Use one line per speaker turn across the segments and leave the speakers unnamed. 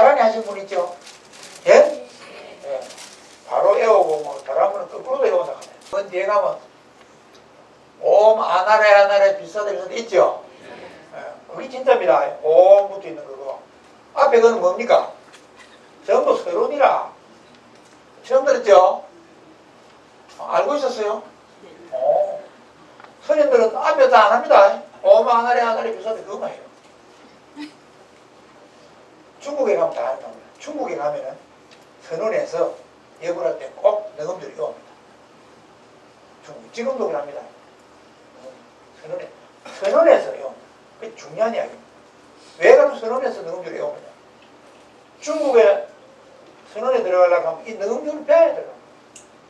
나란히 하신 분 있죠? 예? 예. 바로 외우고 뭐 다른 분은 거꾸로도 외운다 하네. 그 뒤에 가면 옴 아나레 아나레 비슷하다 있죠? 예. 그게 진짜입니다. 옴 붙어 있는 그거. 앞에 그건 뭡니까? 전부 서론이라. 처음 들었죠? 알고 있었어요? 선생님들은 앞에 다 안 합니다. 옴 아나레 아나레 비슷하다 그거만 해요. 중국에 가면 다 하는 겁니다. 중국에 가면은 선언에서 예고를 할 때 꼭 너금들이 외웁니다. 중국 지금도 그럽니다. 선언에서요. 그게 중요한 이야기입니다. 왜 가도 선언에서 너금들이 외웁니다. 중국에 선언에 들어가려고 하면 이 너금들을 배워야 돼요.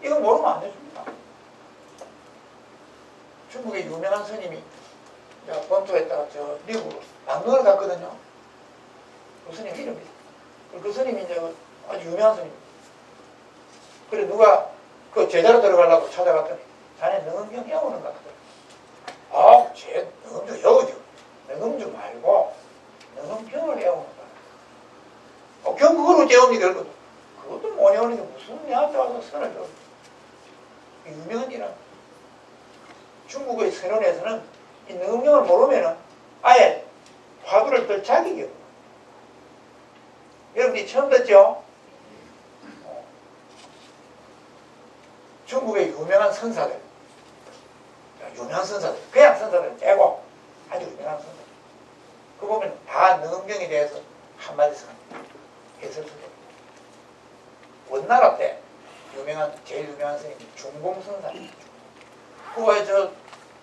이거 모르면 안 되십니다. 중국의 유명한 스님이 본토에다가 저 미국으로 방문을 갔거든요. 그 스님 이름이죠. 그 스님이 이제 아주 유명한 스님. 그래 누가 그 제자로 들어가려고 찾아갔더니 자네 능엄경 외우는 것 같더라고요. 쟤 능엄경 외우죠. 능엄경 말고 능엄경을 외우는 거야. 경 그거로 외웁니까? 그것도 못 외우는데 무슨 내한테 와서 선을 외워. 유명한 일은 중국의 선언에서는 이 능엄경을 모르면은 아예 화두를 뜰 자격이 없어요. 여러분이 처음 듣죠? 중국의 유명한 선사들, 그냥 선사들 빼고 아주 유명한 선사들. 그 보면 다 능엄경에 대해서 한마디씩 해설서입니다. 원나라 때 제일 유명한 스님이 중공선사입니다. 그거에 저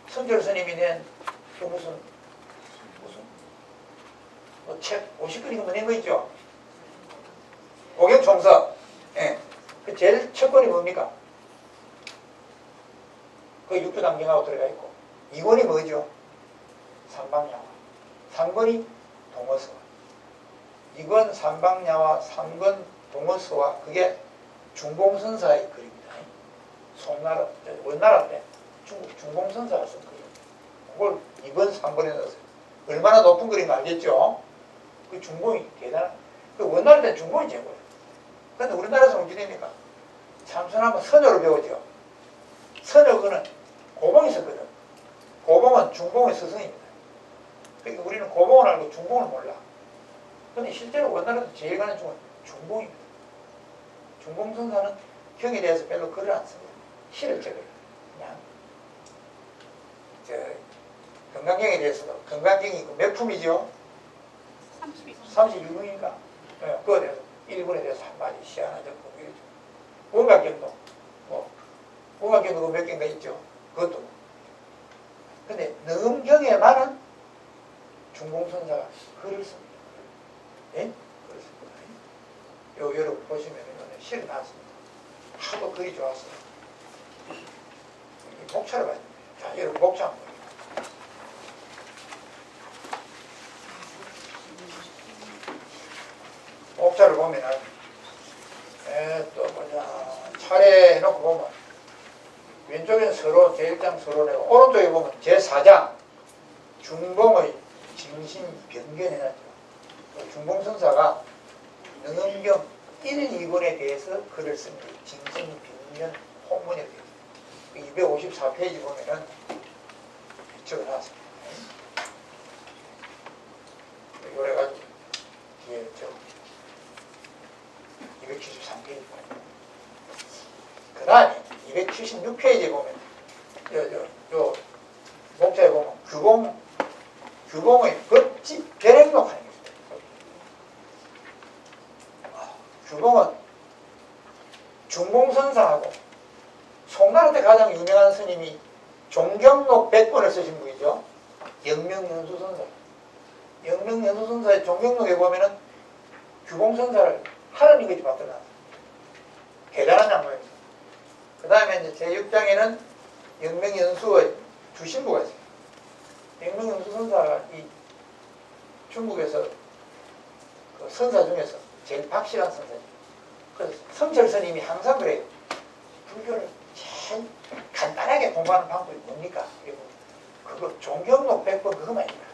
성철 스님이 낸 그 무슨 뭐 책 50권인가 낸 거 있죠? 오경총서. 예. 그 제일 첫 권이 뭡니까? 그 육조당경하고 들어가 있고 2권이 뭐죠? 삼방야화. 3권이 동어서화. 2권 삼방야화, 3권 동어서화. 그게 중공선사의 글입니다. 원나라 때 중국 중공선사가 쓴 글입니다. 그걸 2번, 3번에 넣었어요. 얼마나 높은 글인가 알겠죠? 그 중공이 대단한. 그 원나라 때 중공이 최고예요. 근데 우리나라에서 어떻게 됩니까? 참선하면 선효를 배우죠. 선효그는 고봉이 있었거든. 고봉은 중공의 스승입니다. 그러니까 우리는 고봉을 알고 중공을 몰라. 근데 실제로 원나라에서 제일 가는 중은 중공입니다. 중공선사는 경에 대해서 별로 글을 안 씁니다. 시를 적어요. 그냥 건강경에 대해서도 건강경이 몇 품이죠? 36품인가? 네, 그거에 대해서 일본에 대해서 한마디 시 하나 적고 이러죠. 원각경도 원각경도 몇 개인가 있죠. 그것도. 근데 능엄경에만은 중공선사가 글을 씁니다. 예? 글을 씁니다. 여러분 보시면 시를 나왔습니다. 하도 글이 좋았어요. 목차를 봐야 됩니다. 자, 여러분 목차 한번 보세요. 목차를 보면은 또 뭐냐 차례 해놓고 보면 왼쪽에는 서로 제1장 서론이고 오른쪽에 보면 제4장 중봉의 징신변견 해놨죠. 중봉선사가 능엄경 1, 2권에 대해서 글을 씁니다. 징신변견 홍문이라고 되어 있습니다. 254페이지 보면은 적어놨습니다. 요래가지고 뒤에 273페이지 그 다음에 276페이지에 보면 요 목차에 보면 규공의 법집 별행록 하는 게 있습니다. 규공은 중공선사하고 송나라 때 가장 유명한 스님이 종경록 100권을 쓰신 분이죠. 영명연수선사. 영명연수선사의 종경록에 보면은 규공선사를 하는 이것이 받더라. 대단한 양반입니다. 그 다음에 이제 제6장에는 영명연수의 주신부가 있습니다. 영명연수선사가 이 중국에서 그 선사 중에서 제일 확실한 선사죠. 그래서 성철 스님이 항상 그래요. 불교를 제일 간단하게 공부하는 방법이 뭡니까? 그거 종경록 100번 그거만입니다.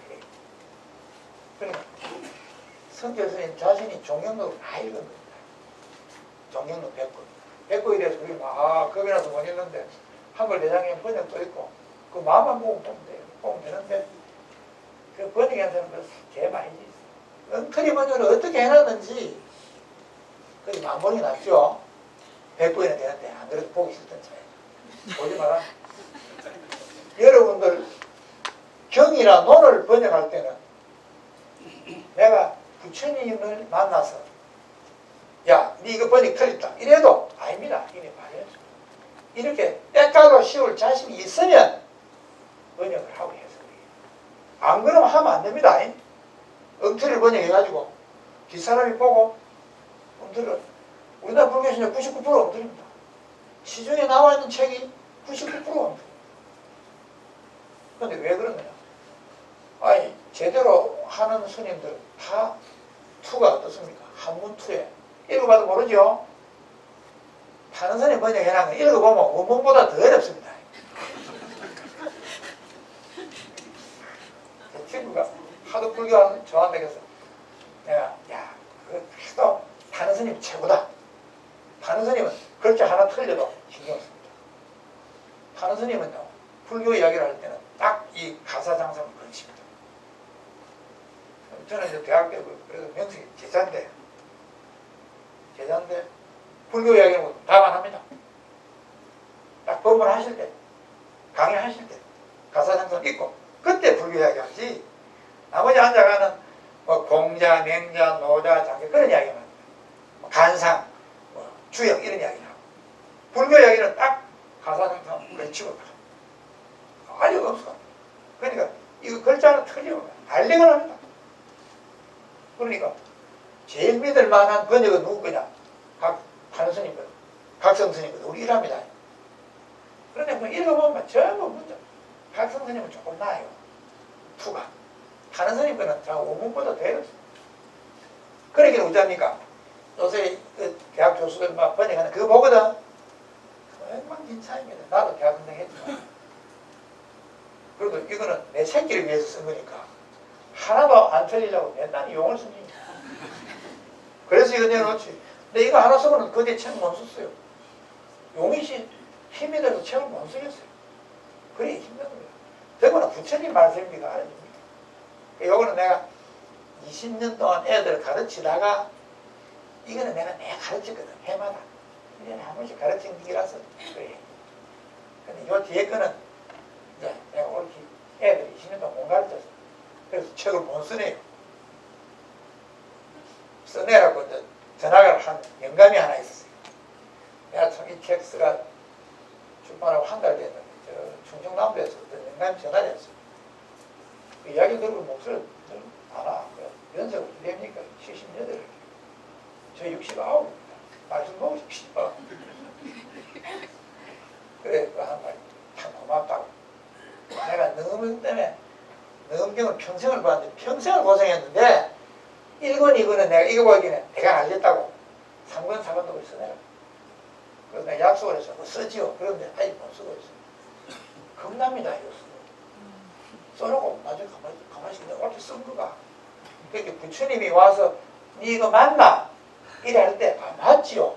그러니까 성결 스님 자신이 종경록을 다 읽은 겁니다. 종경록 100권. 100권이라서 우리 막 겁이 나서 못 읽는데 한글 대장경 번역도 있고 그 마음만 보고 보면 돼요. 보면 되는데 그 번역한 사람은 개 많이 있어요. 엉터리 번역을 어떻게 해놨는지 그게 만번이 낫죠. 100권이나 되는데 안 그래도 보기 싫던 차이. 보지 마라. 여러분들 경이나 논을 번역할 때는 내가 부처님을 만나서 야, 니 이거 번역 틀렸다 이래도 아닙니다. 이미 말해야죠. 이렇게 때까고 씌울 자신이 있으면 번역을 하고 해서 안 그러면 하면 안 됩니다. 엉터리를 번역해가지고 뒷사람이 보고 엉터리를 우리나라 불교 신자 99% 엉터리입니다. 시중에 나와 있는 책이 99% 엉터리. 근데 왜 그러느냐? 아니 제대로 하는 스님들은 다 투가 어떻습니까? 한문 투에 읽어봐도 모르죠? 다른 스님 번역해놓은 거 읽어보면 원문보다 더 어렵습니다. 제 친구가 하도 불교하는 저한테 그래서 내가 야 그거 다른 스님 최고다. 다른 스님은 글자 하나 틀려도 신경 씁니다. 다른 스님은요 불교 이야기를 할 때는 딱 이 가사장성을 걸칩니다. 저는 이제 대학교 그래도 명색이 제자인데 불교 이야기는 다만 합니다. 딱 법문하실 때 강의하실 때 가사장성 있고 그때 불교 이야기 하지 나머지 앉아가는 뭐 공자, 맹자, 노자, 장자 그런 이야기만 합니다. 뭐 간상, 뭐 주역 이런 이야기를 하고 불교 이야기는 딱 가사장성 걸치고 알리가 없어. 그러니까 이거 글자는 틀리면 알리가 납니다. 그러니까 제일 믿을 만한 번역은 누구 거냐? 다른 스님거든. 각성 스님거든. 우리 일합니다. 그런데 뭐 읽어보면 전부 문제. 각성 스님은 조금 나아요. 투가. 다른 스님 거는 다 원문보다 더 어렵습니다. 그러기는 어쩌합니까? 요새 그 대학 교수들 막 번역하는 그거 보거든. 엉망진창입니다. 나도 대학원생 했지만. 그래도 이거는 내 새끼를 위해서 쓴 거니까 하나도 안 틀리려고 맨날 용을 씁니다. 그래서 이거 내놓지. 근데 이거 하나 쓰고는 그 뒤에 책 못 썼어요. 용이 힘이 들어서 책을 못 쓰겠어요. 그래 힘든 거예요. 더구나 부처님 말씀입니까? 알아줍니까? 요거는 내가 20년 동안 애들 가르치다가 이거는 내가 가르쳤거든. 해마다 1년에 한 번씩 가르친 기라서 그래. 근데 요 뒤에 거는 이제 내가 옳게 애들 20년 동안 못 가르쳤어. 그래서 책을 못 쓰네요. 써내라고 이제 전화를 한 영감이 하나 있었어요. 내가 참 이 책 쓰가 출판하고 한 달 됐는데 저 충청남도에서 어떤 영감이 전화를 했어요. 그 이야기 들으고 목소리를 알아. 연세가 어떻게 됩니까? 78. 저 69입니다. 말씀 보고 싶어. 그래 그 한 말 참 고맙다고. 내가 너무 때문에 너음경을 평생을 봤는데 평생을 고생했는데 1권 2권은 내가 읽어보기에는 내가 알겠다고 3권 4권도 써내라. 그래서 내가 약속을 해서 쓰지요. 그런데 아직 못 쓰고 있어요. 겁납니다. 이거 써놓고 나중에 가만히 내가 어떻게 쓴 거가. 그러니까 부처님이 와서 니 이거 맞나? 이래 할 때 맞지요.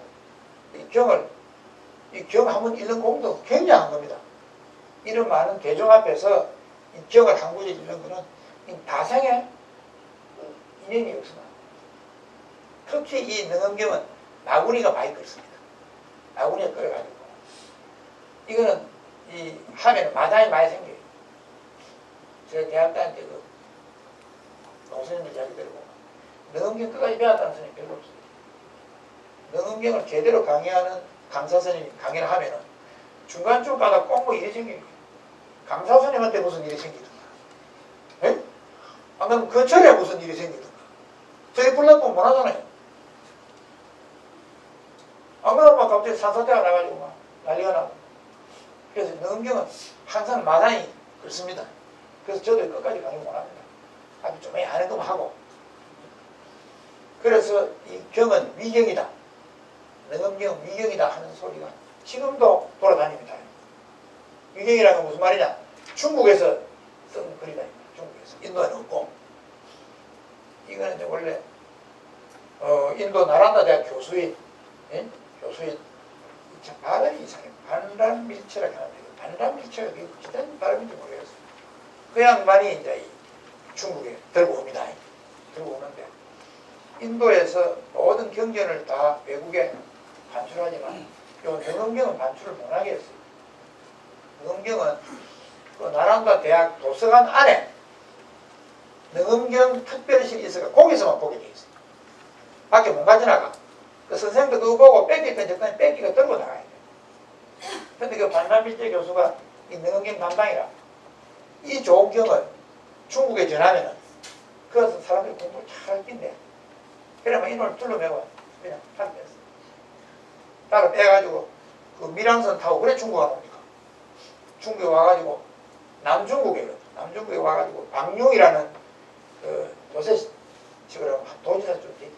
이 경 한번 읽는 공도 굉장한 겁니다. 이런 많은 대중 앞에서 이 경을 한 구절 읽는 거는 다생에 인연이 없습니다. 특히 이 능엄경은 나구니가 많이 끓습니다. 나구니가 끓여가지고 이거는 이 하면은 마당이 많이 생겨요. 제가 대학 다닐 때 그 노선생님들 이야기 들고 능엄경 끝까지 배웠다는 선생님이 별로 없어요. 능엄경을 제대로 강의하는 강사 선생님이 강의를 하면은 중간쯤 가다 꼭 뭐 일이 생깁니다. 강사 선생님한테 무슨 일이 생기든가. 예? 안 그러면 근처에 무슨 일이 생기든가. 저희 불러보면 못 하잖아요. 안 그러면 막 갑자기 산사태가 나가지고 막 난리가 나고. 그래서 능엄경은 항상 마당이 그렇습니다. 그래서 저도 끝까지 강의 못 합니다. 아주 좀 아는 것만 하고. 그래서 이 경은 위경이다. 능엄경 위경이다 하는 소리가 지금도 돌아다닙니다. 위경이라는 건 무슨 말이냐? 중국에서 쓴 글이다. 중국에서. 인도에는 없고. 이거는 이제 원래 인도 나란다 대학 교수인, 예? 교수인, 참 발음이 이상해. 반란밀체라고 하는데, 반란밀체가 그게 무슨 발음인지 모르겠어요. 그 양반이 이제 중국에 들고 옵니다. 들고 오는데, 인도에서 모든 경전을 다 외국에 반출하지만, 요 능엄경은 반출을 못하게 했어요. 능엄경은 그 나란다 대학 도서관 안에 능엄경 특별실이 있어서 거기서만 보게 돼 있어요. 밖에 못 가져나가. 그 선생님도 그거 보고 뺏길 건 적당히 뺏기고 들고 나가야 돼. 근데 그 반란밀제 교수가 이 능엄경 담당이라 이 좋은 경을 중국에 전하면은 그래서 사람들이 공부를 잘 낀대. 그러면 이놈을 둘러매고 그냥 하게 됐어. 따로 빼가지고 그 밀항선 타고 그래 중국 안 옵니까? 중국에 와가지고 남중국에 와가지고 박룡이라는 그 도세식으로 도지사 좀 되지.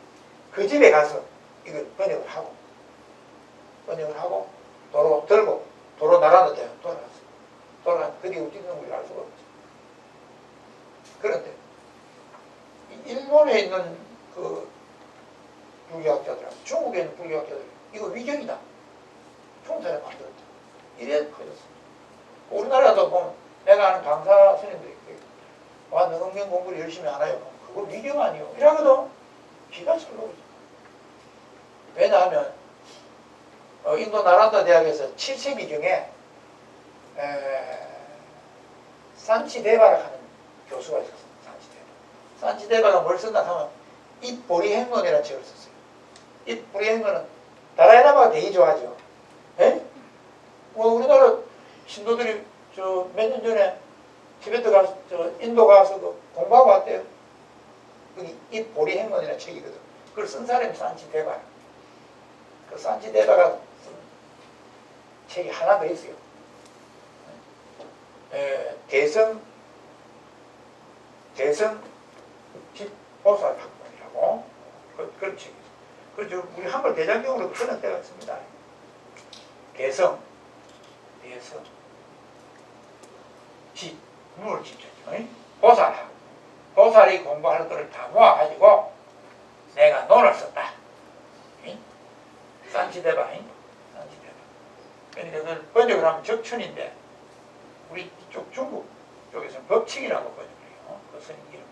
그 집에 가서 이걸 번역을 하고 도로 들고 도로 나라는데 돌아갔어. 그 뒤에 어떻게 되는지 알 수가 없지. 그런데 일본에 있는 그 불교학자들하고 중국에 있는 불교학자들 이거 위경이다. 총사를 만들었다. 이래 커졌어. 우리나라도 보면 내가 아는 강사 스님들이 와 능엄경 공부를 열심히 하나요? 그거 위경 아니요. 이러거든. 기가 잘 나오지. 왜냐하면 인도 나란다 대학에서 7세기경에 산치데바라 하는 교수가 있었어. 산치데바가 뭘 쓴다 하면 입보리행론이라는 책을 썼어요. 입보리행론은 다라이라마가 되게 좋아하죠. 에? 우리나라 신도들이 몇 년 전에 티베트 가서 인도 가서 공부하고 왔대요. 그게 입보리행론이라는 책이거든. 그걸 쓴 사람이 산치데바. 그 산치데바가 쓴 책이 하나 더 있어요. 대성 뒷보살학문이라고 그런 책이 있어요. 그래서 우리 한글 대장경으로 쓰는 때가 있습니다. 대성 문을 짓죠. 보살이 공부할 것을 다 모아가지고 내가 논을 썼다. 산치데바. 그러니까 그걸 번역을 하면 적춘인데 우리 이쪽 중국 쪽에서는 법칙이라고 번역을 해요. 그 스님 이름.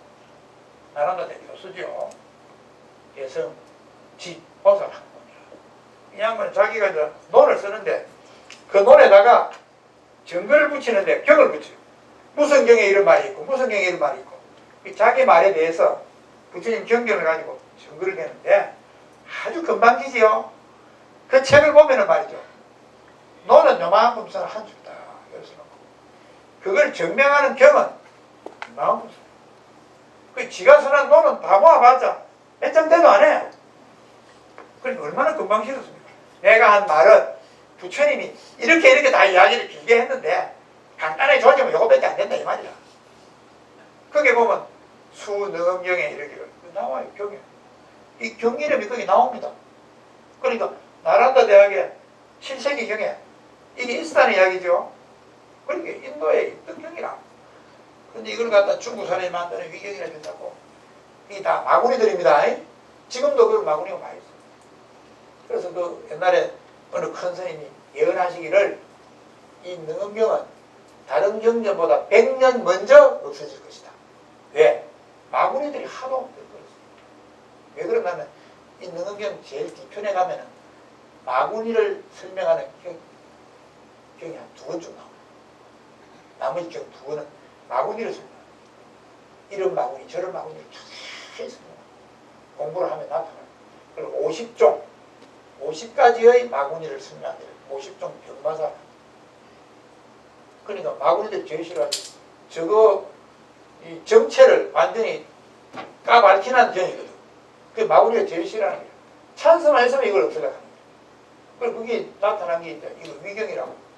나란다 대학 교수죠. 대성 보살 학문이라. 이 양반은 자기가 이제 논을 쓰는데 그 논에다가 정글을 붙이는데 경을 붙여요. 무슨 경에 이런 말이 있고 무슨 경에 이런 말이 있고 자기 말에 대해서 부처님 경경을 가지고 정글을 내는데 아주 금방지지요. 그 책을 보면은 말이죠. 너는 요만큼 써는 한 줄다. 이렇게 놓고 그걸 증명하는 경은 요만큼 써. 그 지가 써는 너는 다 모아봤자 몇 장 돼도 안 해. 그러니까 얼마나 금방 싫었습니까? 내가 한 말은 부처님이 이렇게 다 이야기를 길게 했는데 간단하게 조지면 요거밖에 안 된다 이 말이야. 거기 보면 수능엄경에 이렇게 나와요. 경에 이 경 이름이 거기 나옵니다. 그러니까 나란다 대학의 7세기 경에 이게 있었다는 이야기죠. 그러니까 인도에 있던 경이라. 근데 이걸 갖다 중국 사람이 만드는 위경이라 준다고. 이게 다 마구니들입니다. 지금도 그 마구니가 많이 있어요. 그래서 그 옛날에 어느 큰 스님이 예언하시기를 이 능엄경은 다른 경전보다 100년 먼저 없어질 것이다. 왜? 마구니들이 하도 들거렸어요. 왜 그러냐면 이 능엄경 제일 뒤편에 가면은 마구니를 설명하는 경이 한 2권쯤 나와요. 나머지 경 2권은 마구니를 설명해요. 이런 마구니 저런 마구니를 자세히 설명해요. 공부를 하면 나타나요. 그리고 50가지의 마구니를 설명해요. 50종 병마사. 그러니까 마구니들 제일 싫어하지. 저거 이 정체를 완전히 까발키는 경이거든. 그 마구니가 제일 싫어하는 거야. 찬스만 했으면 이걸 없애려고 하는 거야. 그리고 그게 나타난 게 이제 이거 위경이라고.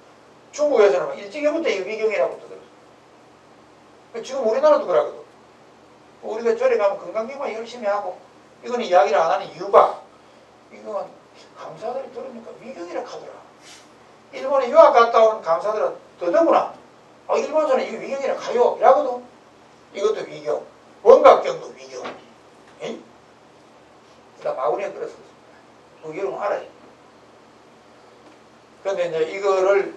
중국에서는 일찍이부터 이 위경이라고 뜨더라고요. 지금 우리나라도 그러거든. 우리가 절에 가면 건강경만 열심히 하고 이거는 이야기를 안 하는 이유가 이건 강사들이 들으니까 위경이라 하더라. 일본에 유학 갔다 온 강사들은 더더구나 일본에서는 이 위경이라 가요 이라거든. 이것도 위경. 원각경도 위경. 그다음 마구니에 끓였었습니다. 그 여러분 알아요. 그런데 이제 이거를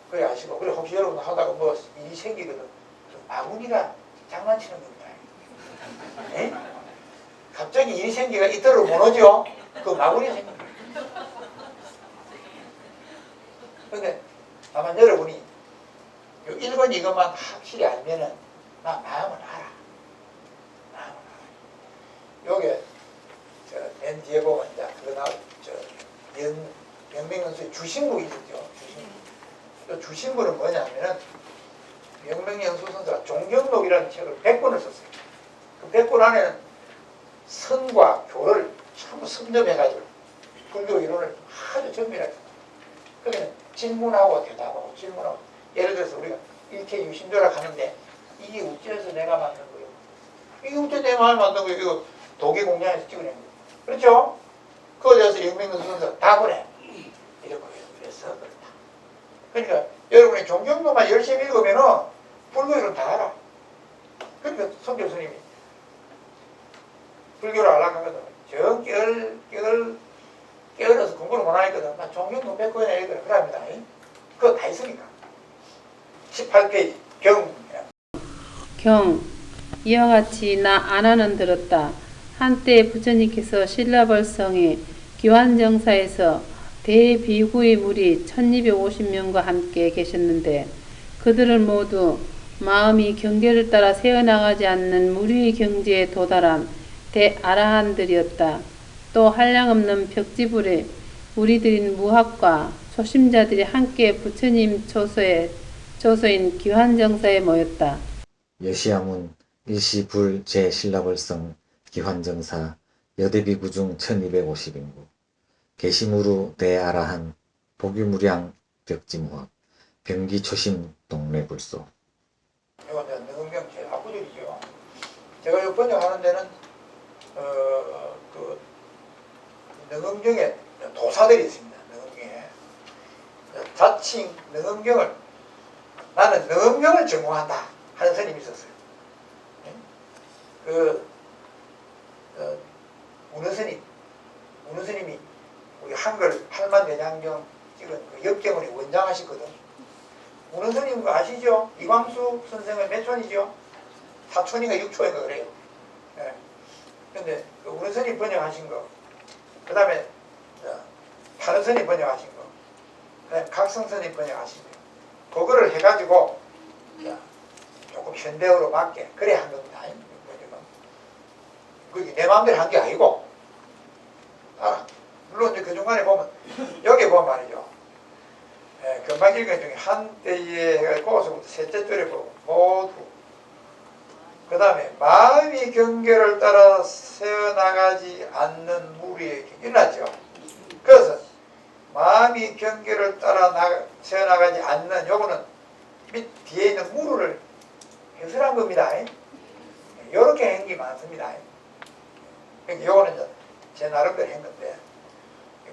그래 아시고, 그래 혹시 여러분 하다가 뭐 일이 생기거든. 마구니가 장난치는 겁니다. 에? 갑자기 일이 생기가 이틀을 못 오죠. 그 마구니 생깁니다. 근데 아마 여러분이 요 1번 이것만 확실히 알면은 나 마음을 알아. 마음을 알아. 요게 맨 뒤에 보면 이제 그거 명명연수의 주신부 있었죠. 주신부. 주신부는 뭐냐면은 명명연수 선수가 종경록이라는 책을 100권을 썼어요. 그 100권 안에는 선과 교를 전부 섭렵해가지고 불교 이론을 아주 정밀하게. 그러면 질문하고 대답하고 질문하고. 예를 들어서 우리가 이렇게 유심조락 하는데 이게 어째서 내가 만든 거예요? 이게 어째 내 마음에 만든 거예요? 이거 도기공양에서 찍어낸 거예요. 그렇죠? 그거에 대해서 영명연수 선수가 답을 해. 이렇게 그래서 그렇다. 그러니까 여러분이 종경록만 열심히 읽으면은 불교 이론 다 알아. 그러니까 송 교수님이 불교를 하려고 하거든. 정 깨어러서 공부를 못 하니거든. 나 종경록 100권이나 읽으라. 그럽니다. 그거 다 있으니까. 18페이지
경 이와 같이 나 아나는 들었다. 한때 부처님께서 신라벌성의 기환정사에서 대비구의 무리 1250명과 함께 계셨는데 그들은 모두 마음이 경계를 따라 새어나가지 않는 무리의 경지에 도달한 대아라한들이었다. 또 한량없는 벽지불에 무리들인 무학과 초심자들이 함께 부처님 조소인 기환정사에 모였다.
여시야문 일시불 제신라벌성 기환정사 여대비구 중 1250인구 계시무루 대아라한 보규무량 벽지무학 병기초심 동래불소.
이건 능엄경 제일 압구절이죠. 제가 이 번역하는 데는 그 능엄경에 도사들이 있습니다. 능엄경에 자칭 능엄경을 나는 능엄경을 전공한다 하는 스님이 있었어요. 운우 스님이 우리 한글 팔만대장경 찍은 그 역경을 원장하시거든. 운우 스님 그 아시죠? 이광수 선생은 몇 촌이죠? 4촌인가 6촌인가 그래요. 예. 근데 그 운우 스님 번역하신 거, 그 다음에 다른 스님 번역하신 거, 그 다음에 각성 스님 번역하신 거, 그거를 해가지고 조금 현대어로 맞게 그래 한 겁니다. 그게 내 마음대로 한 게 아니고 알아. 물론 이제 그 중간에 보면 여기 보면 말이죠. 금방 읽은 중에 한때에 해가지고 셋째 줄에 보고 모두 그 다음에 마음이 경계를 따라 새어나가지 않는 무리의 일어났죠. 그래서 마음이 경계를 따라 새어나가지 않는 요거는 밑 뒤에 있는 무르를 해설한 겁니다. 이렇게 한 게 많습니다. 그러니까 요거는 이제 제 나름대로 한 건데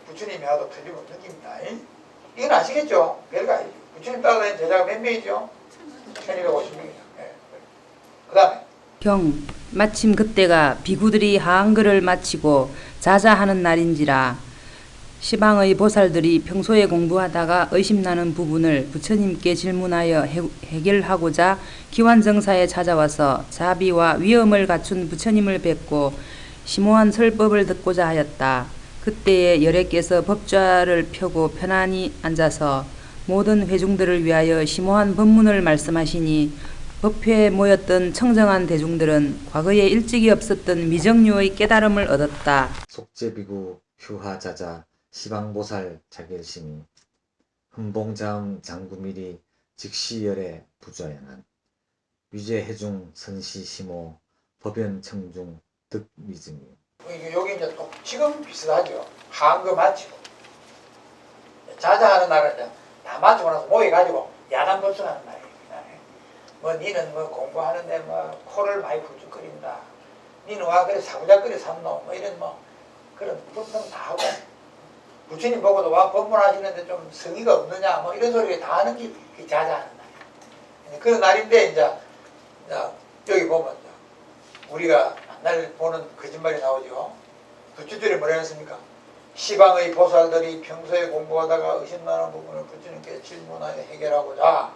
부처님이 하도 틀림없는 겁니다. 이건 아시겠죠? 별거 아니죠. 부처님 따라다니는 제자가 몇 명이죠? 1250명이죠. 그 다음에
경 마침 그때가 비구들이 하한글을 마치고 자자하는 날인지라 시방의 보살들이 평소에 공부하다가 의심나는 부분을 부처님께 질문하여 해결하고자 기환정사에 찾아와서 자비와 위엄을 갖춘 부처님을 뵙고 심오한 설법을 듣고자 하였다. 그때에 열애께서 법좌를 펴고 편안히 앉아서 모든 회중들을 위하여 심오한 법문을 말씀하시니 법회에 모였던 청정한 대중들은 과거에 일찍이 없었던 미정류의 깨달음을 얻었다.
속제비구 휴하자자 시방보살 자결심이 흠봉자음 장구밀이 즉시열애 부좌연한 위제해중 선시시모 법연청중 득미증이.
여기 이제 또 지금 비슷하죠. 한거 마치고 자자하는 날은 이제 다 마치고 나서 모여가지고 야단 법석하는 날이에요. 뭐 니는 뭐 공부하는데 뭐 코를 많이 훌쩍거린다. 니는 와 그래 사부작거리 샀노. 뭐 이런 뭐 그런 법석 다 하고 부처님 보고도 와 법문하시는데 좀 성의가 없느냐 뭐 이런 소리 다 하는 게 자자하는 날이에요. 그런 날인데 이제 여기 보면 우리가 맨날 보는 거짓말이 나오죠. 부처들이 뭐라 했습니까? 시방의 보살들이 평소에 공부하다가 의심나는 부분을 부처님께 질문하여 해결하고자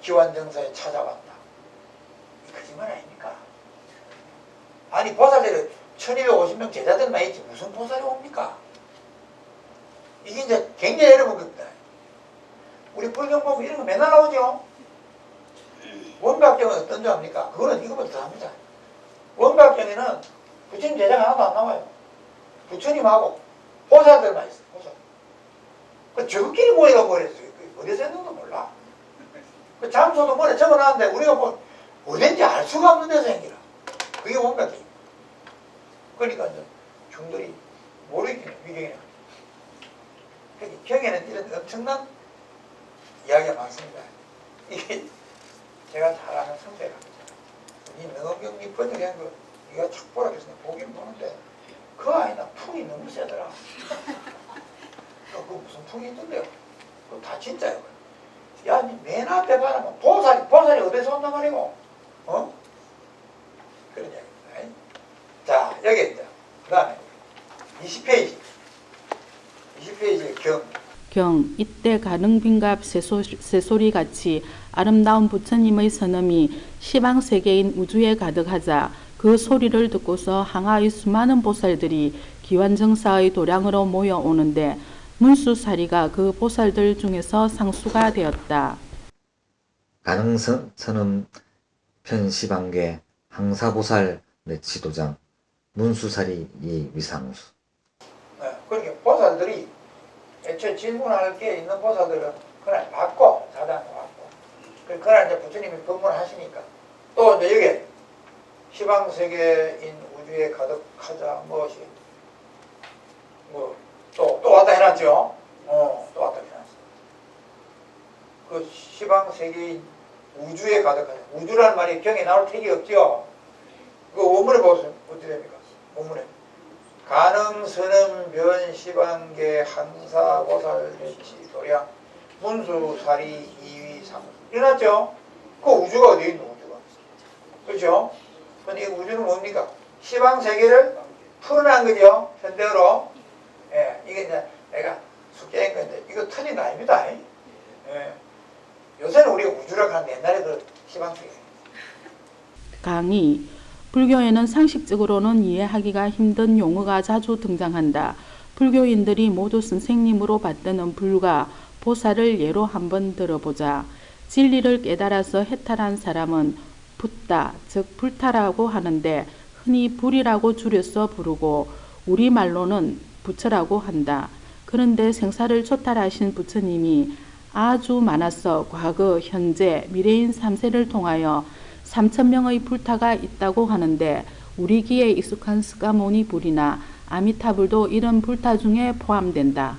기완정사에 찾아왔다. 이 거짓말 아닙니까? 아니 보살들이 1250명 제자들만 있지 무슨 보살이 옵니까? 이게 이제 굉장히 어려운 겁니다. 우리 불경 보면 이런 거 맨날 나오죠. 원각경은 어떤 줄 압니까? 그거는 이거보다 더 합니다. 원각경에는 부처님 제자가 하나도 안 나와요. 부처님하고 보살들만 있어요. 보살. 그 저것끼리 모여가 버렸어요. 어디서 했는지도 몰라. 그 장소도 뭐래 적어놨는데 우리가 뭐 어딘지 알 수가 없는 데서 생기라. 그게 원각경입니다. 그러니까 이제 중들이 모르겠네, 위경이나. 경에는 이런 엄청난 이야기가 많습니다. 이게 제가 잘 아는 선배가 이 능엄경리 번역한 거 이거 착 보라 그래서 보긴 보는데 그 아이나 풍이 너무 세더라. 그 무슨 풍이 있던데요? 그거 다 진짜요. 야, 니 맨 앞에 봐라. 보살이 어디서 온단 말이고? 어? 그런 이야기입니다. 자, 여기 있다. 그 다음에 20페이지. 20페이지의
경, 이때 가능빈갑 새소리같이 아름다운 부처님의 선음이 시방세계인 우주에 가득하자 그 소리를 듣고서 항하의 수많은 보살들이 기완정사의 도량으로 모여오는데 문수사리가 그 보살들 중에서 상수가 되었다.
가능선음 편시방계 항사보살 내치도장 문수사리 이 위상수.
네, 그러니까 보살들이 애초에 질문할 게 있는 보살들은 그날 받고 자단을 받고 그날 이제 부처님이 법문하시니까 또 이제 여기 시방세계인 우주에 가득하자 무엇이 뭐 또 왔다 해놨죠. 또 왔다 해놨어. 그 시방세계인 우주에 가득하자. 우주라는 말이 경에 나올 택이 없죠. 그 원문에 보세요. 어떻게 됩니까? 원문에 가능선음 변시방계 항사보살대치 도량 문수사리 이위상 일어났죠? 그 우주가 어디 있는 우주가? 그렇죠? 근데 이 우주는 뭡니까? 시방세계를 풀어난 거죠? 현대어로. 예, 이게 이제 내가 숙제한 건데 이거 틀린 거 아닙니다. 예. 요새는 우리가 우주라고 하는데 옛날에 그 시방세계.
강의 불교에는 상식적으로는 이해하기가 힘든 용어가 자주 등장한다. 불교인들이 모두 선생님으로 받드는 불과 보살을 예로 한번 들어보자. 진리를 깨달아서 해탈한 사람은 붓다, 즉 불타라고 하는데 흔히 불이라고 줄여서 부르고 우리말로는 부처라고 한다. 그런데 생사를 초탈하신 부처님이 아주 많아서 과거, 현재, 미래인 3세를 통하여 3,000명의 불타가 있다고 하는데 우리 귀에 익숙한 스가모니 불이나 아미타불도 이런 불타 중에 포함된다.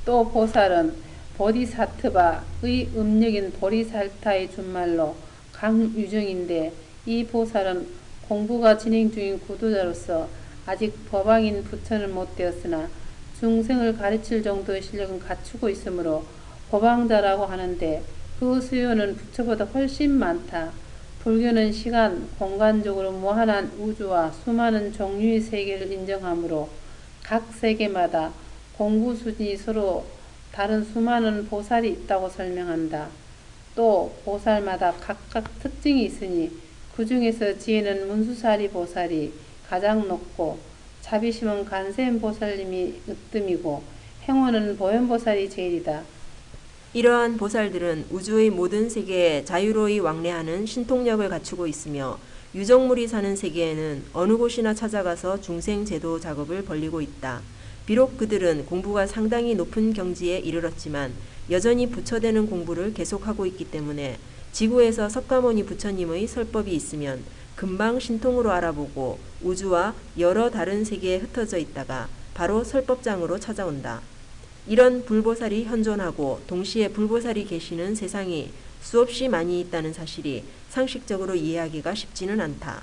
또 보살은 보디사트바의 음력인 보리살타의 준말로 강유정인데 이 보살은 공부가 진행 중인 구도자로서 아직 법왕인 부처는 못 되었으나 중생을 가르칠 정도의 실력은 갖추고 있으므로 법왕자라고 하는데 그 수요는 부처보다 훨씬 많다. 불교는 시간, 공간적으로 무한한 우주와 수많은 종류의 세계를 인정하므로 각 세계마다 공부 수준이 서로 다른 수많은 보살이 있다고 설명한다. 또 보살마다 각각 특징이 있으니 그 중에서 지혜는 문수사리 보살이 가장 높고 자비심은 간세음 보살님이 으뜸이고 행원은 보현보살이 제일이다.
이러한 보살들은 우주의 모든 세계에 자유로이 왕래하는 신통력을 갖추고 있으며 유정물이 사는 세계에는 어느 곳이나 찾아가서 중생 제도 작업을 벌리고 있다. 비록 그들은 공부가 상당히 높은 경지에 이르렀지만 여전히 부처되는 공부를 계속하고 있기 때문에 지구에서 석가모니 부처님의 설법이 있으면 금방 신통으로 알아보고 우주와 여러 다른 세계에 흩어져 있다가 바로 설법장으로 찾아온다. 이런 불보살이 현존하고 동시에 불보살이 계시는 세상이 수없이 많이 있다는 사실이 상식적으로 이해하기가 쉽지는 않다.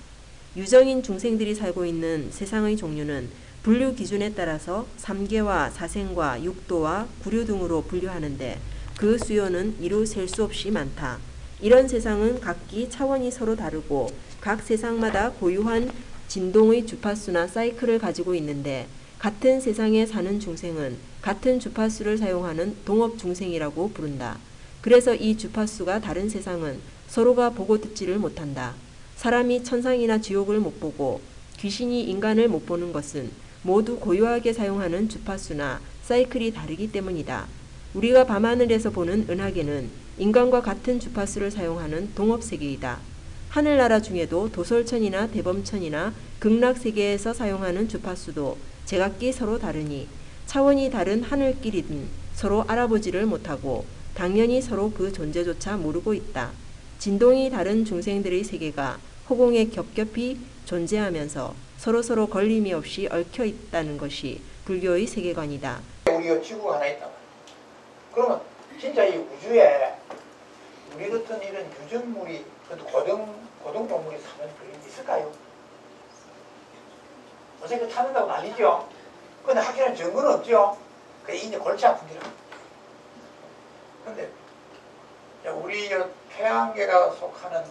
유정인 중생들이 살고 있는 세상의 종류는 분류 기준에 따라서 3계와 사생과 육도와 구류 등으로 분류하는데 그 수요는 이루 셀 수 없이 많다. 이런 세상은 각기 차원이 서로 다르고 각 세상마다 고유한 진동의 주파수나 사이클을 가지고 있는데 같은 세상에 사는 중생은 같은 주파수를 사용하는 동업 중생이라고 부른다. 그래서 이 주파수가 다른 세상은 서로가 보고 듣지를 못한다. 사람이 천상이나 지옥을 못 보고 귀신이 인간을 못 보는 것은 모두 고유하게 사용하는 주파수나 사이클이 다르기 때문이다. 우리가 밤하늘에서 보는 은하계는 인간과 같은 주파수를 사용하는 동업세계이다. 하늘나라 중에도 도솔천이나 대범천이나 극락세계에서 사용하는 주파수도 제각기 서로 다르니 차원이 다른 하늘끼리든 서로 알아보지를 못하고 당연히 서로 그 존재조차 모르고 있다. 진동이 다른 중생들의 세계가 허공에 겹겹이 존재하면서 서로서로 걸림이 없이 얽혀 있다는 것이 불교의 세계관이다.
우리가 지구가 하나 있단 말이야. 그러면 진짜 이 우주에 우리 같은 이런 유전물이 그래도 고등동물이 사는 그런 게 있을까요? 어차피 찾는다고 난리죠. 근데 확실한 증거는 없죠. 그게 이제 골치 아픈 기라. 근데 우리 태양계가 속하는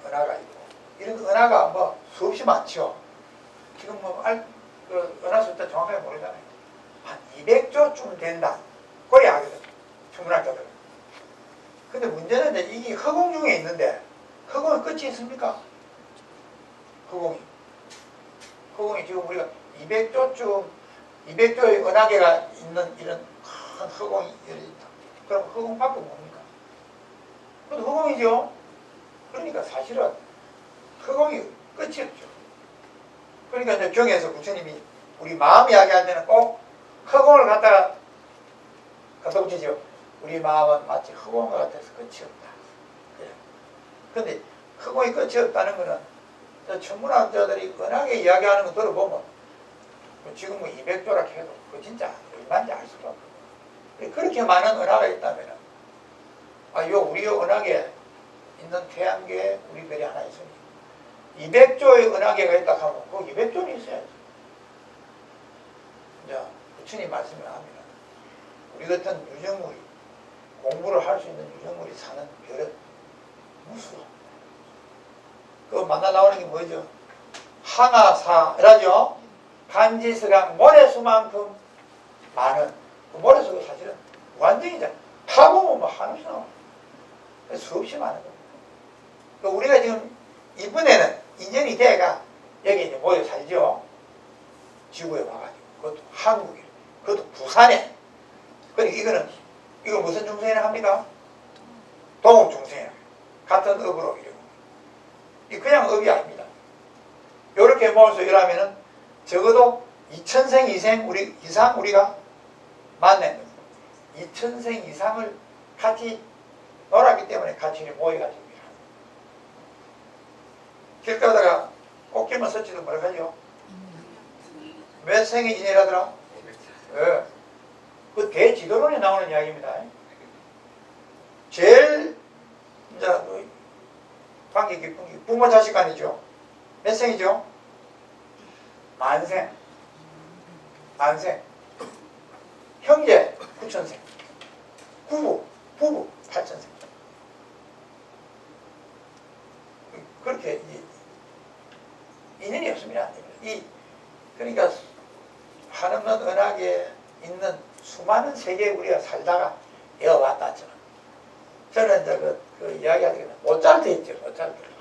은하가 있고 이런 은하가 뭐 수없이 많죠. 지금 그 은하 숫자 정확하게 모르잖아요. 한 200조쯤 된다. 그래 하거든. 천문학자들은. 근데 문제는 이제 이게 허공 중에 있는데 허공에 끝이 있습니까? 허공이 지금 우리가 200조의 은하계가 있는 이런 큰 허공이 있다. 그럼 허공 밖에 뭡니까? 그것도 허공이죠. 그러니까 사실은 허공이 끝이 없죠. 그러니까 이제 경에서 부처님이 우리 마음 이야기할 때는 꼭 허공을 갖다 붙이죠. 우리 마음은 마치 허공과 같아서 끝이 없다. 그래. 근데 허공이 끝이 없다는 거는 천문학자들이 은하계 이야기하는 거 들어보면 지금 뭐 200조라 해도 그 진짜 얼마인지 알 수가 없고 그렇게 많은 은하가 있다면 요 우리 은하계에 있는 태양계에 우리 별이 하나 있으니 200조의 은하계가 있다 하면 그 200조는 있어야지. 이제 부처님 말씀을 합니다. 우리 같은 유정물이 공부를 할 수 있는 유정물이 사는 별은 무수. 그거 만나 나오는 게 뭐죠? 항하사라죠. 간지스강 모래수만큼 많은 그 모래수가 사실은 무한정이잖아요. 파보면 뭐 한없이 나와요. 수없이 많은 겁니다. 우리가 지금 이번에는 인연이 돼가 여기 이제 모여 살죠. 지구에 와가지고 그것도 한국에, 그것도 부산에. 그러니까 이거 무슨 중생이라 합니까? 동업 중생이라. 같은 업으로 이러고. 이 그냥 업이 아닙니다. 요렇게 모여서 일하면은 적어도 2000생 이상 우리가 만난 겁니다. 2000생 이상을 같이 놀았기 때문에 같이 모여가지고 일합니다. 길 가다가 꽃길만 섰지도 뭐라 하죠? 몇 생이 지내라더라? 예. 그 대지도론에 나오는 이야기입니다. 제일 이제 관계 깊은 게 부모 자식 간이죠. 몇 생이죠? 만생. 형제 9천생. 부부 8천생. 그렇게 인연이 없으면 안 됩니다. 그러니까 한없는 은하계에 있는 수많은 세계에 우리가 살다가 이어왔다. 저는 이제 그 이야기하기는 모차르트 있죠.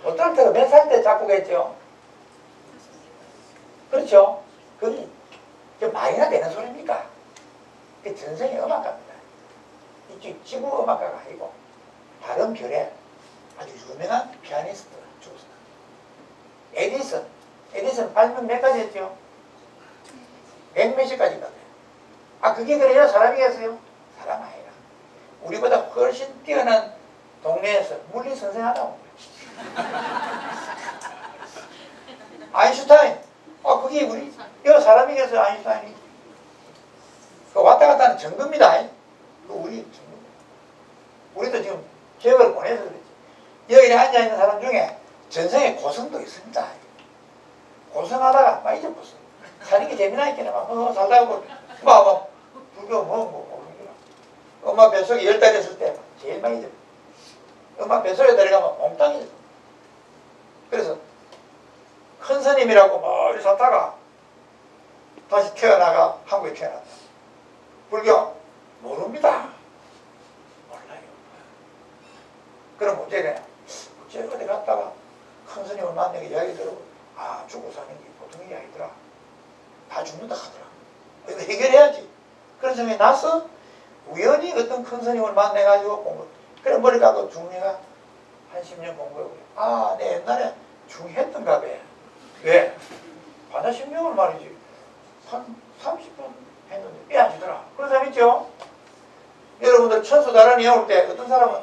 모차르트가 몇 살 때 작곡했죠? 그렇죠? 그게 말이나 되는 소리입니까? 그 전생의 음악가입니다. 이 지구 음악가가 아니고 다른 별에 아주 유명한 피아니스트가 죽었어요. 에디슨 발명 몇 가지 했죠? 100몇십 가지 갔어요. 그게 그래요? 사람이겠어요? 사람 아니라. 우리보다 훨씬 뛰어난 동네에서 물리 선생 하나고. 아인슈타인. 그게 이거 사람이겠어요? 아인슈타인이. 왔다 갔다 하는 증거입니다. 우리 증거. 우리도 지금 기억을 보내서 그렇지. 여기 앉아있는 사람 중에 전생에 고성도 있습니다. 고성하다가 막 잊어버렸어. 사는 게 재미나 있겠네. 살다 보고 불교 엄마 뱃속에 10달 있을 때 제일 많이 잊어. 엄마 뱃속에 들어가면 몽땅 잊어. 그래서 큰 스님이라고 멀리 살다가 다시 태어나가 한국에 태어났다. 불교 모릅니다. 몰라요. 그럼 어떻게 되냐? 어째 어디 갔다가 큰 스님을 만나게 이야기 들어보고 아 죽고 사는 게 보통 일이 아니더라. 다 죽는다 하더라. 이거 해결해야지. 그런 생각이 나서 우연히 어떤 큰 스님을 만나가지고 공부. 그래 머리 감고 중리가 한 10년 공부하고 아, 내 옛날에 중했던가 봐. 왜? 바다 신명을 말이지. 한 30분 했는데 빼앗지더라. 그런 사람 있죠? 여러분들 천수다란 외울 때 어떤 사람은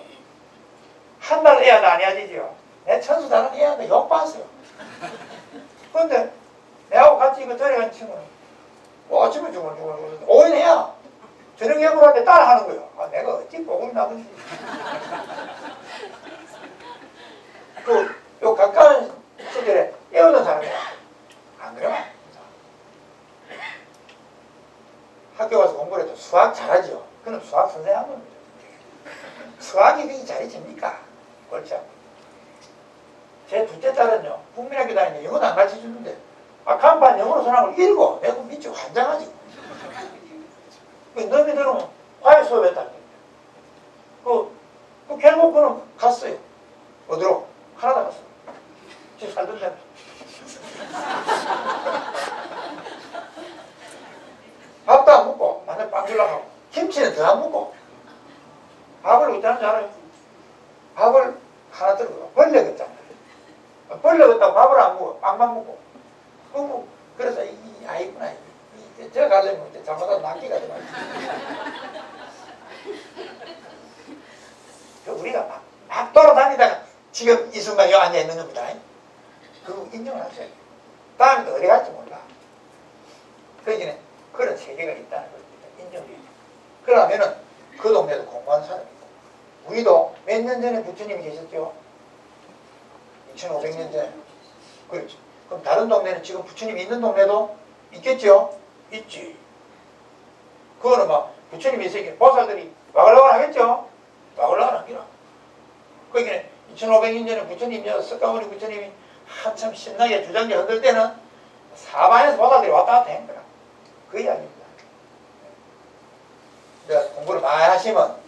한 달 해야 안 해야 되죠? 내 천수다란 해야 돼. 욕 봤어요. 그런데 내하고 같이 이거 데려간 친구는 아침에 중얼중얼 5일 해야 저녁 예불할 때 따라 하는 거예요. 아, 내가 어찌 복을 나든지. 요 가까운 시절에 깨우는 사람이야. 안 그래요? 학교 가서 공부를 해도 수학 잘하죠. 그럼 수학 선생님 한 겁니다. 수학이 그렇게 잘해집니까? 옳지 않고. 제 둘째 딸은요, 국민학교 다니는데 영어도 안 가르쳐 주는데, 아, 간판 영어로 선하고 읽어. 내가 미치고 환장하지. 너희 들으면 과외 수업했다는 거예요. 결국 그는 갔어요. 어디로? 카나다 갔어요. 집 살던 데는. 밥도 안 먹고, 맨날 빵 주려고 하고, 김치는 더 안 먹고, 밥을 어떻게 하는지 알아요? 밥을 하나 들고, 벌레 걷잖아요. 벌레 걷다고 밥을 안 먹어, 빵만 먹고. 그래서 이 아이구나. 제가 가려면 이제 잘못하면 낭기가 되면. 우리가 막 돌아다니다가 지금 이 순간 여기 앉아있는 겁니다. 그거 인정을 하셔야 돼요. 다음에 또 어디 갈지 몰라. 그 전에 그런 세계가 있다는 걸 인정해야 돼요. 그러면은 그 동네도 공부하는 사람이고, 우리도 몇 년 전에 부처님이 계셨죠? 2500년 전에. 그렇죠. 그럼 다른 동네는 지금 부처님이 있는 동네도 있겠죠? 있지. 그거는 막 부처님이 있으니까 보살들이 와글와글 하겠죠? 와글와글 하기라. 그러니까 2500년 전에 부처님이 석가모니 부처님이 한참 신나게 주장기 흔들 때는 사방에서 보살들이 왔다 갔다 한 거라. 그 이야기입니다. 공부를 많이 하시면